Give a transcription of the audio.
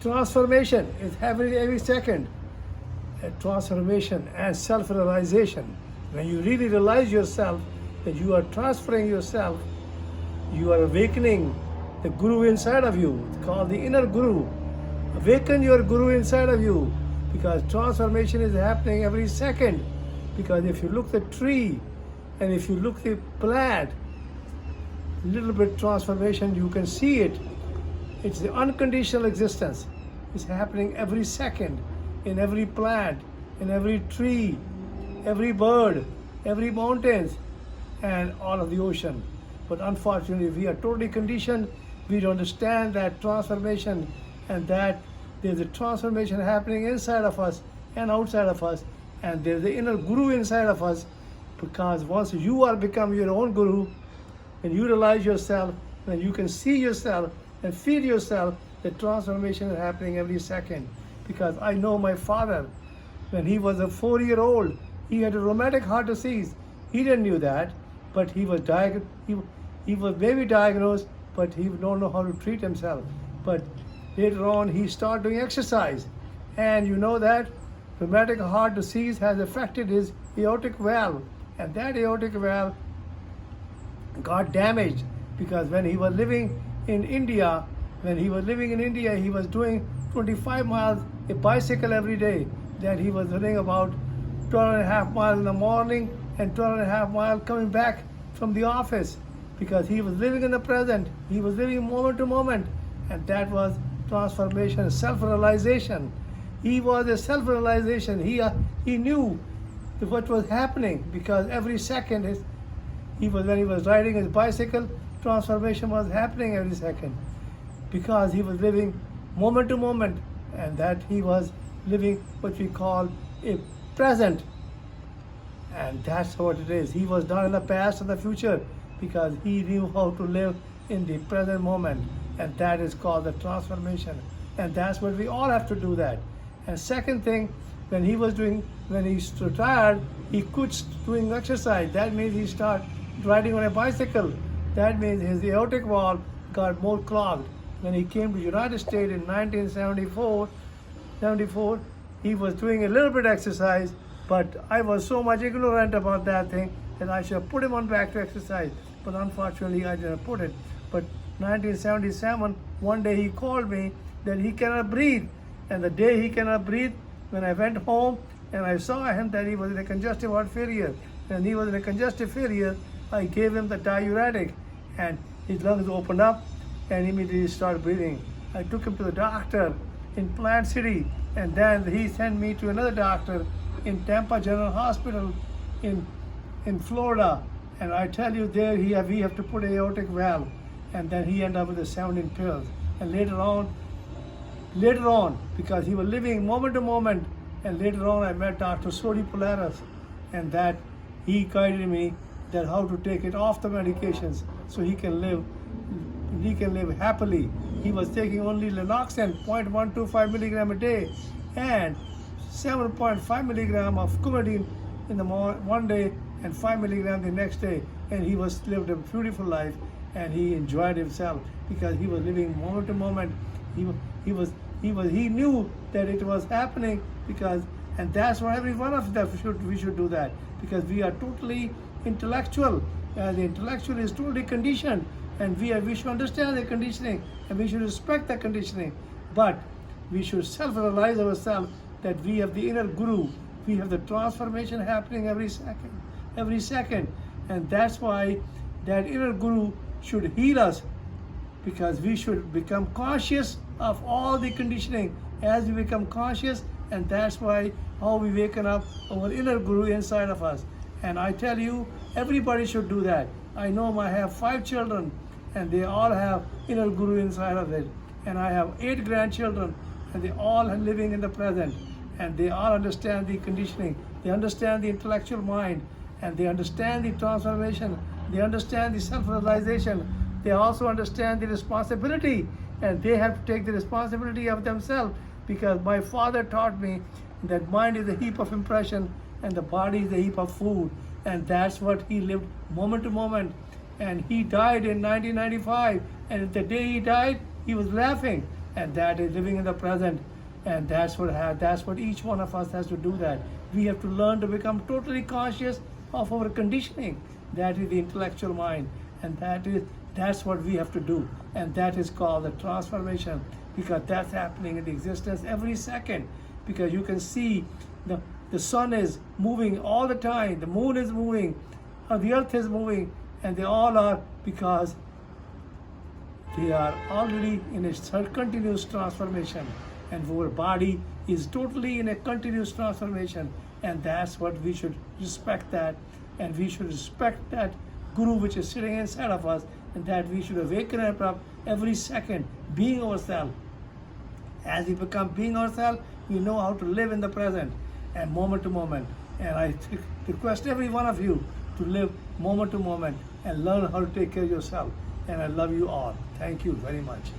Transformation is happening every second. A transformation and self-realization. When you really realize yourself, that you are transferring yourself, you are awakening the guru inside of you. It's called the inner guru. Awaken your guru inside of you, because transformation is happening every second. Because if you look at the tree and if you look at the plant, little bit transformation, you can see it. It's the unconditional existence. It's happening every second, in every plant, in every tree, every bird, every mountains, and all of the ocean. But unfortunately, we are totally conditioned. We don't understand that transformation, and that there's a transformation happening inside of us and outside of us, and there's the inner guru inside of us. Because once you are become your own guru, and you realize yourself, and you can see yourself and feel yourself, the transformation is happening every second. Because I know my father, when he was a 4-year-old, he had a rheumatic heart disease. He didn't knew that, but he was he was maybe diagnosed, but he don't know how to treat himself. But later on, he started doing exercise, and you know that rheumatic heart disease has affected his aortic valve, and that aortic valve got damaged. Because when he was living in India, he was doing 25 miles a bicycle every day. That he was running about 12.5 miles in the morning and 12.5 miles coming back from the office. Because he was living in the present, he was living moment to moment, and that was transformation, self-realization. He was a self-realization. He knew what was happening, because every second when he was riding his bicycle, transformation was happening every second. Because he was living moment to moment, and that he was living what we call a present. And that's what it is. He was not in the past or the future, because he knew how to live in the present moment. And that is called the transformation. And that's what we all have to do that. And second thing, when he retired, he quit doing exercise. That means he started riding on a bicycle. That means his aortic valve got more clogged. When he came to the United States in 1974, he was doing a little bit exercise, but I was so much ignorant about that thing that I should have put him on back to exercise. But unfortunately, I didn't put it. But 1977, one day he called me that he cannot breathe. And the day he cannot breathe, when I went home and I saw him that he was in a congestive heart failure. And he was in a congestive failure, I gave him the diuretic, and his lungs opened up and immediately started breathing. I took him to the doctor in Plant City, and then he sent me to another doctor in Tampa General Hospital in Florida. And I tell you, there we have to put aortic valve, and then he ended up with the 17 pills. And later on, because he was living moment to moment, and later on I met Dr. Sodi Polaris, and that he guided me that how to take it off the medications so he can live happily. He was taking only Lanoxin 0.125 milligram a day and 7.5 milligram of Coumadin in the one day and 5 milligram the next day, and he lived a beautiful life, and he enjoyed himself because he was living moment to moment. He knew that it was happening, and that's why every one of us we should do that, because we are totally intellectual, and the intellectual is totally conditioned, and we should understand the conditioning, and we should respect the conditioning, but we should self-realize ourselves that we have the inner guru. We have the transformation happening every second, and that's why that inner guru should heal us, because we should become conscious of all the conditioning as we become conscious, and that's why how we waken up our inner guru inside of us. And I tell you, everybody should do that. I know I have 5 children, and they all have inner guru inside of it, and I have 8 grandchildren, and they all are living in the present, and they all understand the conditioning. They understand the intellectual mind, and they understand the transformation. They understand the self-realization. They also understand the responsibility, and they have to take the responsibility of themselves, because my father taught me that mind is a heap of impression and the body is a heap of food, and that's what he lived moment to moment. And he died in 1995, and the day he died, he was laughing and that is living in the present. And that's what each one of us has to do. That we have to learn to become totally conscious of our conditioning. That is the intellectual mind, and that's what we have to do, and that is called the transformation, because that's happening in the existence every second. Because you can see the sun is moving all the time, the moon is moving, the earth is moving, and they all are, because they are already in a continuous transformation, and our body is totally in a continuous transformation. And that's what we should respect, that, and we should respect that guru which is sitting inside of us, and that we should awaken up every second, being ourselves. As we become being ourselves, we know how to live in the present and moment to moment. And I request every one of you to live moment to moment and learn how to take care of yourself. And I love you all. Thank you very much.